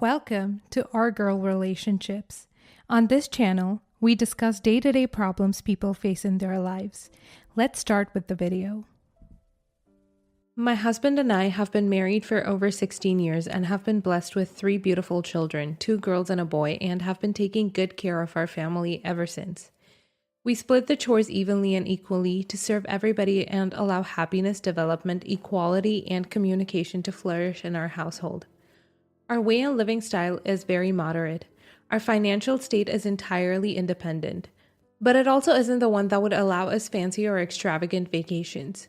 Welcome to Our Girl Relationships. On this channel, we discuss day-to-day problems people face in their lives. Let's start with the video. My husband and I have been married for over 16 years and have been blessed with 3 beautiful children, 2 girls and a boy, and have been taking good care of our family ever since. We split the chores evenly and equally to serve everybody and allow happiness, development, equality, and communication to flourish in our household. Our way and living style is very moderate. Our financial state is entirely independent, but it also isn't the one that would allow us fancy or extravagant vacations.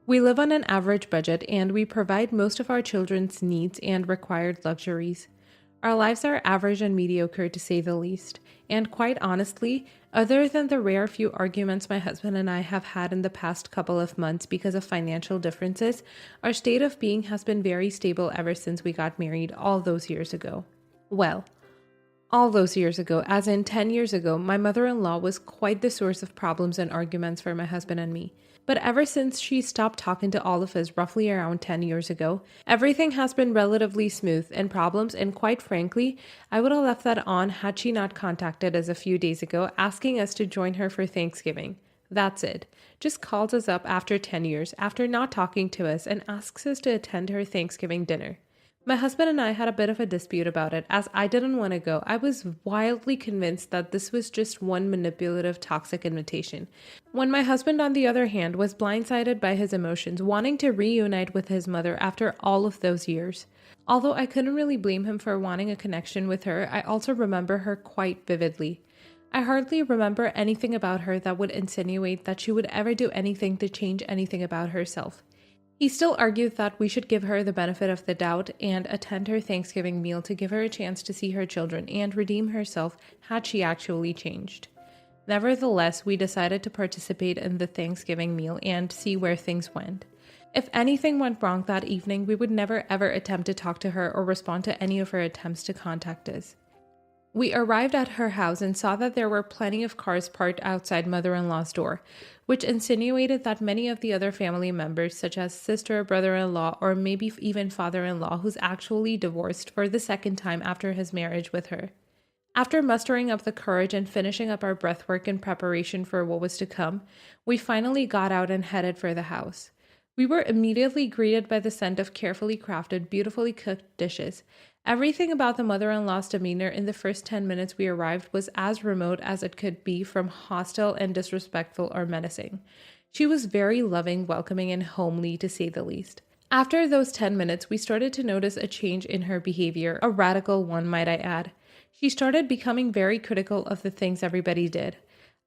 We live on an average budget and we provide most of our children's needs and required luxuries. Our lives are average and mediocre to say the least, and quite honestly, other than the rare few arguments my husband and I have had in the past couple of months because of financial differences, our state of being has been very stable ever since we got married all those years ago. Well, all those years ago, as in 10 years ago, my mother-in-law was quite the source of problems and arguments for my husband and me. But ever since she stopped talking to all of us roughly around 10 years ago, everything has been relatively smooth and problems, and quite frankly, I would have left that on had she not contacted us a few days ago asking us to join her for Thanksgiving. That's it. Just calls us up after 10 years, after not talking to us, and asks us to attend her Thanksgiving dinner. My husband and I had a bit of a dispute about it, as I didn't want to go. I was wildly convinced that this was just one manipulative, toxic invitation. When my husband, on the other hand, was blindsided by his emotions, wanting to reunite with his mother after all of those years. Although I couldn't really blame him for wanting a connection with her, I also remember her quite vividly. I hardly remember anything about her that would insinuate that she would ever do anything to change anything about herself. He still argued that we should give her the benefit of the doubt and attend her Thanksgiving meal to give her a chance to see her children and redeem herself had she actually changed. Nevertheless, we decided to participate in the Thanksgiving meal and see where things went. If anything went wrong that evening, we would never ever attempt to talk to her or respond to any of her attempts to contact us. We arrived at her house and saw that there were plenty of cars parked outside mother-in-law's door, which insinuated that many of the other family members, such as sister, brother-in-law, or maybe even father-in-law, who's actually divorced for the second time after his marriage with her. After mustering up the courage and finishing up our breathwork in preparation for what was to come, we finally got out and headed for the house. We were immediately greeted by the scent of carefully crafted, beautifully cooked dishes. Everything about the mother-in-law's demeanor in the first 10 minutes we arrived was as remote as it could be from hostile and disrespectful or menacing. She was very loving, welcoming, and homely, to say the least. After those 10 minutes, we started to notice a change in her behavior, a radical one, might I add. She started becoming very critical of the things everybody did.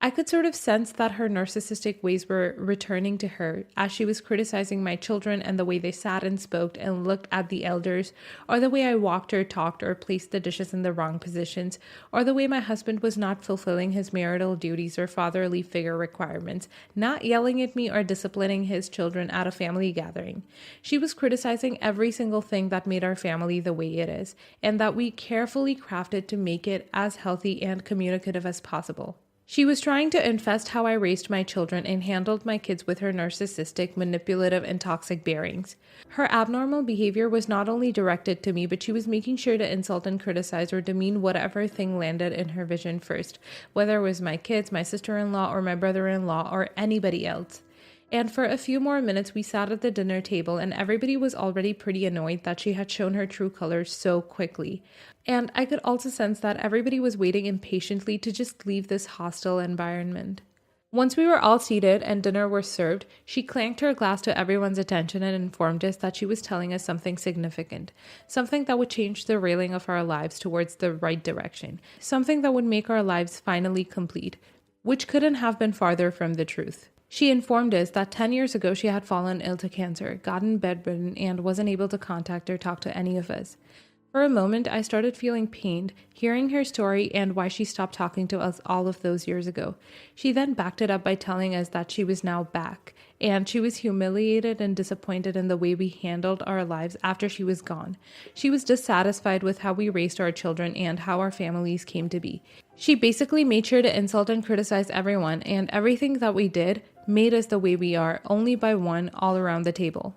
I could sort of sense that her narcissistic ways were returning to her as she was criticizing my children and the way they sat and spoke and looked at the elders, or the way I walked or talked or placed the dishes in the wrong positions, or the way my husband was not fulfilling his marital duties or fatherly figure requirements, not yelling at me or disciplining his children at a family gathering. She was criticizing every single thing that made our family the way it is, and that we carefully crafted to make it as healthy and communicative as possible. She was trying to infest how I raised my children and handled my kids with her narcissistic, manipulative, and toxic bearings. Her abnormal behavior was not only directed to me, but she was making sure to insult and criticize or demean whatever thing landed in her vision first, whether it was my kids, my sister-in-law, or my brother-in-law, or anybody else. And for a few more minutes, we sat at the dinner table, and everybody was already pretty annoyed that she had shown her true colors so quickly. And I could also sense that everybody was waiting impatiently to just leave this hostile environment. Once we were all seated and dinner was served, she clanked her glass to everyone's attention and informed us that she was telling us something significant, something that would change the railing of our lives towards the right direction, something that would make our lives finally complete, which couldn't have been farther from the truth. She informed us that 10 years ago she had fallen ill to cancer, gotten bedridden, and wasn't able to contact or talk to any of us. For a moment, I started feeling pained, hearing her story and why she stopped talking to us all of those years ago. She then backed it up by telling us that she was now back, and she was humiliated and disappointed in the way we handled our lives after she was gone. She was dissatisfied with how we raised our children and how our families came to be. She basically made sure to insult and criticize everyone, and everything that we did made us the way we are, only by one all around the table.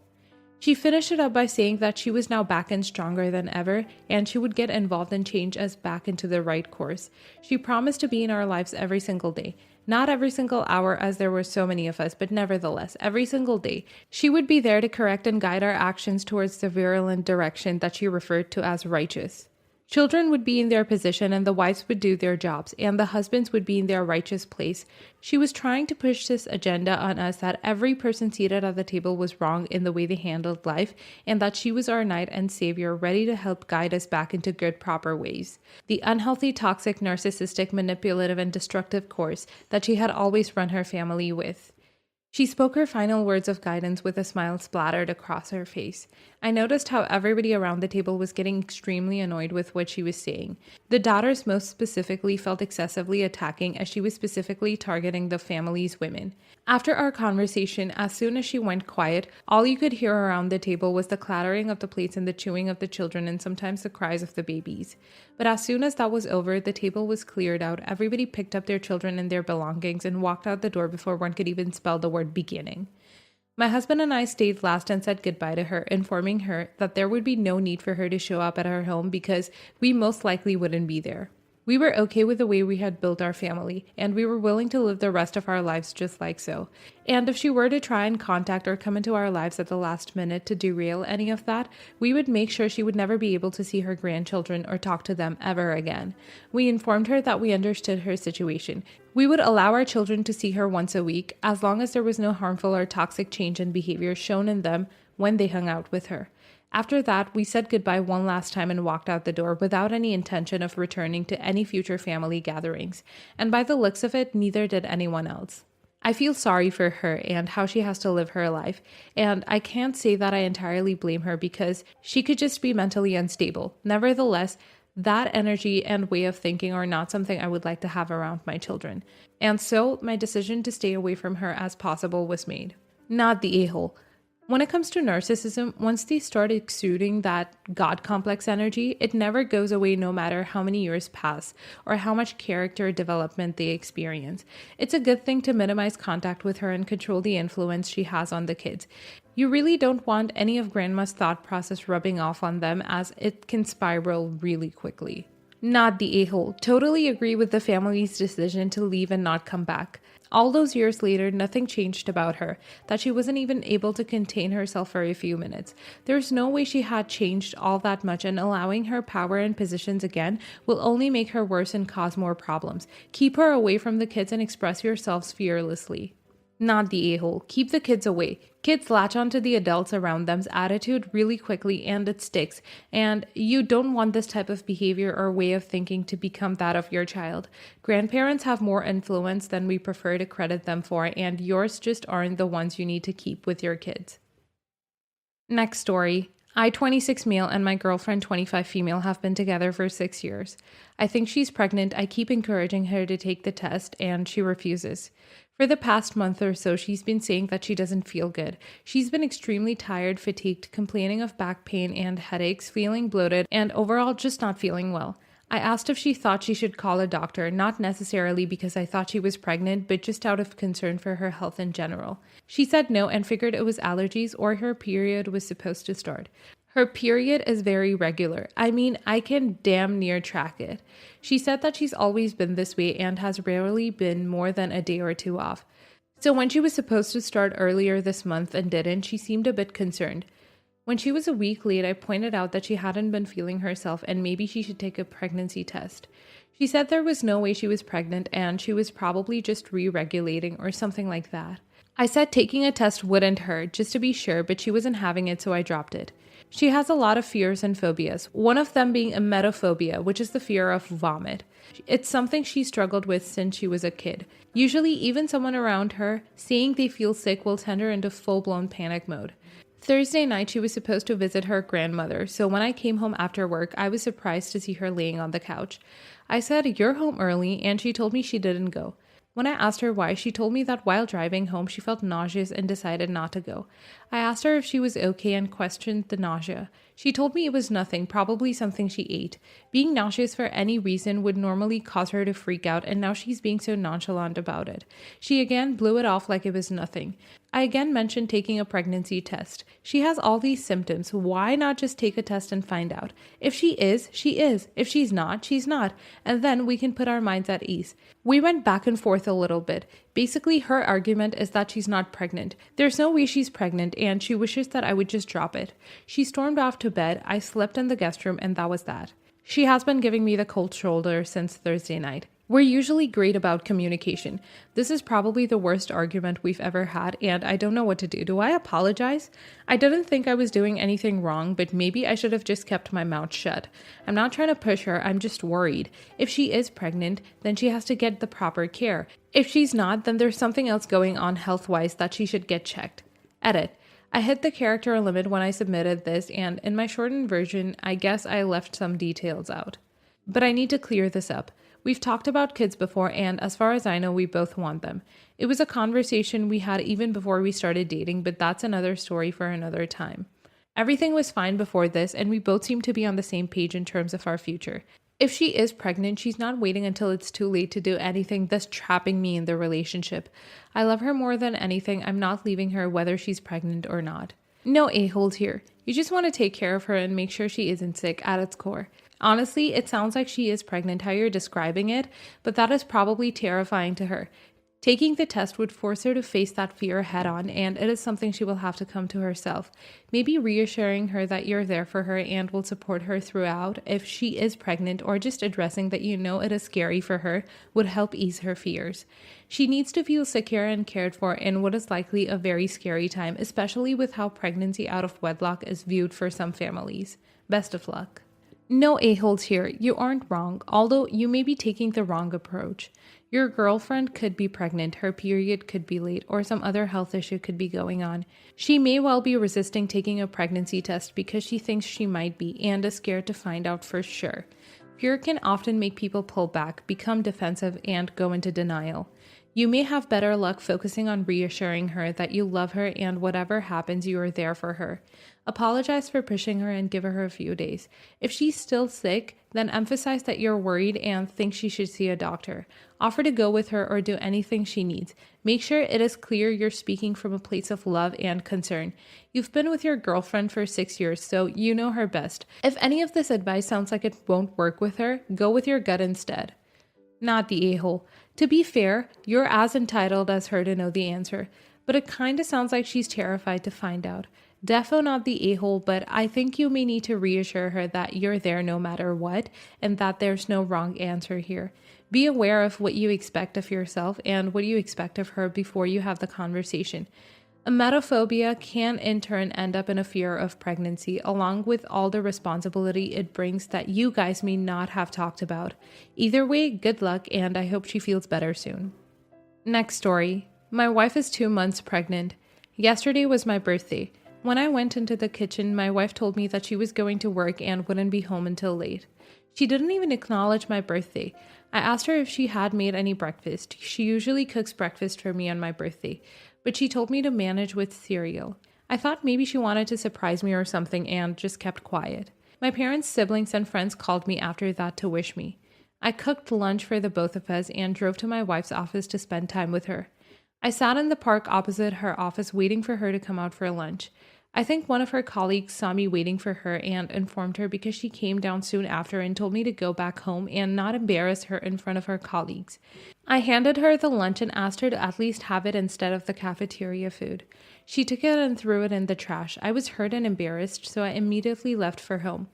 She finished it up by saying that she was now back and stronger than ever, and she would get involved and change us back into the right course. She promised to be in our lives every single day. Not every single hour, as there were so many of us, but nevertheless, every single day. She would be there to correct and guide our actions towards the virulent direction that she referred to as righteous. Children would be in their position and the wives would do their jobs and the husbands would be in their righteous place. She was trying to push this agenda on us that every person seated at the table was wrong in the way they handled life and that she was our knight and savior ready to help guide us back into good, proper ways. The unhealthy, toxic, narcissistic, manipulative, and destructive course that she had always run her family with. She spoke her final words of guidance with a smile splattered across her face. I noticed how everybody around the table was getting extremely annoyed with what she was saying. The daughters most specifically felt excessively attacking as she was specifically targeting the family's women. After our conversation, as soon as she went quiet, all you could hear around the table was the clattering of the plates and the chewing of the children and sometimes the cries of the babies. But as soon as that was over, the table was cleared out, everybody picked up their children and their belongings and walked out the door before one could even spell the word beginning. My husband and I stayed last and said goodbye to her, informing her that there would be no need for her to show up at our home because we most likely wouldn't be there. We were okay with the way we had built our family, and we were willing to live the rest of our lives just like so. And if she were to try and contact or come into our lives at the last minute to derail any of that, we would make sure she would never be able to see her grandchildren or talk to them ever again. We informed her that we understood her situation. We would allow our children to see her once a week, as long as there was no harmful or toxic change in behavior shown in them when they hung out with her. After that, we said goodbye one last time and walked out the door without any intention of returning to any future family gatherings, and by the looks of it, neither did anyone else. I feel sorry for her and how she has to live her life, and I can't say that I entirely blame her because she could just be mentally unstable. Nevertheless, that energy and way of thinking are not something I would like to have around my children, and so my decision to stay away from her as possible was made. Not the a-hole. When it comes to narcissism, once they start exuding that God complex energy, it never goes away no matter how many years pass or how much character development they experience. It's a good thing to minimize contact with her and control the influence she has on the kids. You really don't want any of grandma's thought process rubbing off on them as it can spiral really quickly. Not the a-hole. Totally agree with the family's decision to leave and not come back. All those years later, nothing changed about her, that she wasn't even able to contain herself for a few minutes. There's no way she had changed all that much, and allowing her power and positions again will only make her worse and cause more problems. Keep her away from the kids and express yourselves fearlessly. Not the a-hole. Keep the kids away. Kids latch onto the adults around them's attitude really quickly and it sticks, and you don't want this type of behavior or way of thinking to become that of your child. Grandparents have more influence than we prefer to credit them for, and yours just aren't the ones you need to keep with your kids. Next story. I, 26 male, and my girlfriend, 25 female, have been together for 6 years. I think she's pregnant. I keep encouraging her to take the test, and she refuses. For the past month or so, she's been saying that she doesn't feel good. She's been extremely tired, fatigued, complaining of back pain and headaches, feeling bloated, and overall just not feeling well. I asked if she thought she should call a doctor, not necessarily because I thought she was pregnant, but just out of concern for her health in general. She said no and figured it was allergies or her period was supposed to start. Her period is very regular. I mean, I can damn near track it. She said that she's always been this way and has rarely been more than a day or two off. So when she was supposed to start earlier this month and didn't, she seemed a bit concerned. When she was a week late, I pointed out that she hadn't been feeling herself and maybe she should take a pregnancy test. She said there was no way she was pregnant and she was probably just re-regulating or something like that. I said taking a test wouldn't hurt, just to be sure, but she wasn't having it, so I dropped it. She has a lot of fears and phobias, one of them being emetophobia, which is the fear of vomit. It's something she struggled with since she was a kid. Usually, even someone around her saying they feel sick will send her into full-blown panic mode. Thursday night, she was supposed to visit her grandmother, so when I came home after work, I was surprised to see her laying on the couch. I said, "You're home early," and she told me she didn't go. When I asked her why, she told me that while driving home, she felt nauseous and decided not to go. I asked her if she was okay and questioned the nausea. She told me it was nothing, probably something she ate. Being nauseous for any reason would normally cause her to freak out, and now she's being so nonchalant about it. She again blew it off like it was nothing. I again mentioned taking a pregnancy test. She has all these symptoms. Why not just take a test and find out? If she is, she is. If she's not, she's not. And then we can put our minds at ease. We went back and forth a little bit. Basically, her argument is that she's not pregnant. There's no way she's pregnant, and she wishes that I would just drop it. She stormed off to bed. I slept in the guest room, and that was that. She has been giving me the cold shoulder since Thursday night. We're usually great about communication. This is probably the worst argument we've ever had, and I don't know what to do. Do I apologize? I didn't think I was doing anything wrong, but maybe I should have just kept my mouth shut. I'm not trying to push her, I'm just worried. If she is pregnant, then she has to get the proper care. If she's not, then there's something else going on health-wise that she should get checked. Edit. I hit the character limit when I submitted this, and in my shortened version, I guess I left some details out. But I need to clear this up. We've talked about kids before, and as far as I know, we both want them. It was a conversation we had even before we started dating, but that's another story for another time. Everything was fine before this, and we both seem to be on the same page in terms of our future. If she is pregnant, she's not waiting until it's too late to do anything, thus trapping me in the relationship. I love her more than anything. I'm not leaving her whether she's pregnant or not. No a-holes here. You just want to take care of her and make sure she isn't sick at its core. Honestly, it sounds like she is pregnant how you're describing it, but that is probably terrifying to her. Taking the test would force her to face that fear head on, and it is something she will have to come to herself. Maybe reassuring her that you're there for her and will support her throughout if she is pregnant, or just addressing that you know it is scary for her would help ease her fears. She needs to feel secure and cared for in what is likely a very scary time, especially with how pregnancy out of wedlock is viewed for some families. Best of luck. No a-holes here. You aren't wrong, although you may be taking the wrong approach. Your girlfriend could be pregnant, her period could be late, or some other health issue could be going on. She may well be resisting taking a pregnancy test because she thinks she might be and is scared to find out for sure. Fear can often make people pull back, become defensive, and go into denial. You may have better luck focusing on reassuring her that you love her and whatever happens, you are there for her. Apologize for pushing her and give her a few days. If she's still sick, then emphasize that you're worried and think she should see a doctor. Offer to go with her or do anything she needs. Make sure it is clear you're speaking from a place of love and concern. You've been with your girlfriend for 6 years, so you know her best. If any of this advice sounds like it won't work with her, go with your gut instead. Not the a-hole. To be fair, you're as entitled as her to know the answer, but it kinda sounds like she's terrified to find out. Defo not the a-hole, but I think you may need to reassure her that you're there no matter what, and that there's no wrong answer here. Be aware of what you expect of yourself and what you expect of her before you have the conversation. Emetophobia can in turn end up in a fear of pregnancy, along with all the responsibility it brings that you guys may not have talked about. Either way, good luck, and I hope she feels better soon. Next story. My wife is 2 months pregnant. Yesterday was my birthday. When I went into the kitchen, my wife told me that she was going to work and wouldn't be home until late. She didn't even acknowledge my birthday. I asked her if she had made any breakfast. She usually cooks breakfast for me on my birthday, but she told me to manage with cereal. I thought maybe she wanted to surprise me or something and just kept quiet. My parents, siblings, and friends called me after that to wish me. I cooked lunch for the both of us and drove to my wife's office to spend time with her. I sat in the park opposite her office waiting for her to come out for lunch. I think one of her colleagues saw me waiting for her and informed her because she came down soon after and told me to go back home and not embarrass her in front of her colleagues. I handed her the lunch and asked her to at least have it instead of the cafeteria food. She took it and threw it in the trash. I was hurt and embarrassed, so I immediately left for home.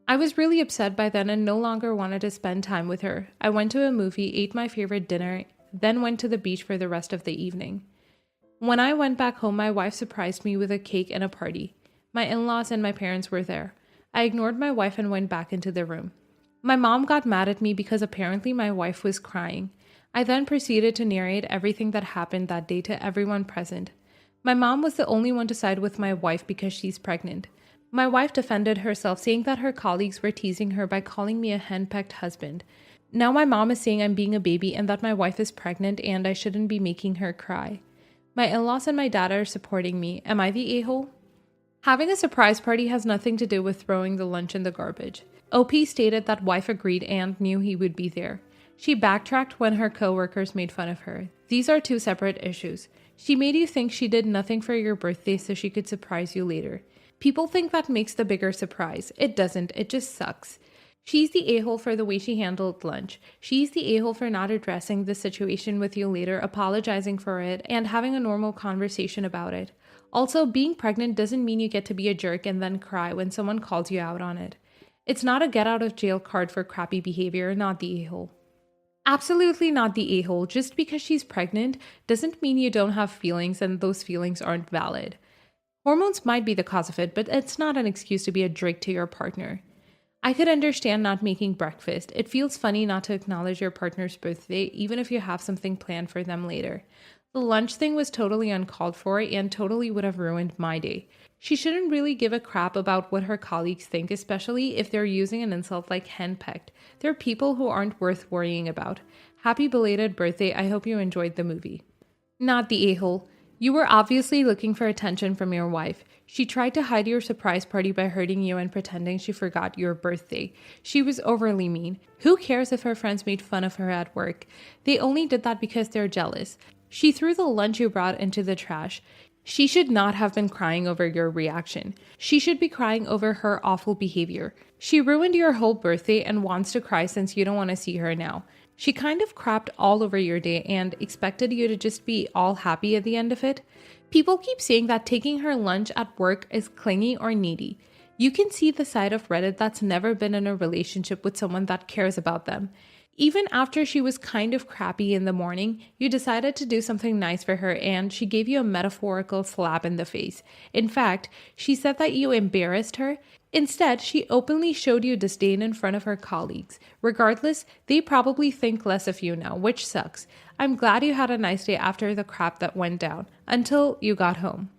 I was really upset by then and no longer wanted to spend time with her. I went to a movie, ate my favorite dinner, then went to the beach for the rest of the evening. When I went back home, my wife surprised me with a cake and a party. My in-laws and my parents were there. I ignored my wife and went back into the room. My mom got mad at me because apparently my wife was crying. I then proceeded to narrate everything that happened that day to everyone present. My mom was the only one to side with my wife because she's pregnant. My wife defended herself, saying that her colleagues were teasing her by calling me a henpecked husband. Now my mom is saying I'm being a baby and that my wife is pregnant and I shouldn't be making her cry. My in-laws and my dad are supporting me. Am I the a-hole? Having a surprise party has nothing to do with throwing the lunch in the garbage. OP stated that wife agreed and knew he would be there. She backtracked when her coworkers made fun of her. These are two separate issues. She made you think she did nothing for your birthday so she could surprise you later. People think that makes the bigger surprise. It doesn't, it just sucks. She's the a-hole for the way she handled lunch. She's the a-hole for not addressing the situation with you later, apologizing for it, and having a normal conversation about it. Also, being pregnant doesn't mean you get to be a jerk and then cry when someone calls you out on it. It's not a get out of jail card for crappy behavior, not the a-hole. Absolutely not the a-hole. Just because she's pregnant doesn't mean you don't have feelings and those feelings aren't valid. Hormones might be the cause of it, but it's not an excuse to be a jerk to your partner. I could understand not making breakfast. It feels funny not to acknowledge your partner's birthday, even if you have something planned for them later. The lunch thing was totally uncalled for and totally would have ruined my day. She shouldn't really give a crap about what her colleagues think, especially if they're using an insult like henpecked. They're people who aren't worth worrying about. Happy belated birthday. I hope you enjoyed the movie. Not the a-hole. You were obviously looking for attention from your wife. She tried to hide your surprise party by hurting you and pretending she forgot your birthday. She was overly mean. Who cares if her friends made fun of her at work? They only did that because they're jealous. She threw the lunch you brought into the trash. She should not have been crying over your reaction. She should be crying over her awful behavior. She ruined your whole birthday and wants to cry since you don't want to see her now. She kind of crapped all over your day and expected you to just be all happy at the end of it. People keep saying that taking her lunch at work is clingy or needy. You can see the side of Reddit that's never been in a relationship with someone that cares about them. Even after she was kind of crappy in the morning, you decided to do something nice for her and she gave you a metaphorical slap in the face. In fact, she said that you embarrassed her. Instead, she openly showed you disdain in front of her colleagues. Regardless, they probably think less of you now, which sucks. I'm glad you had a nice day after the crap that went down, until you got home.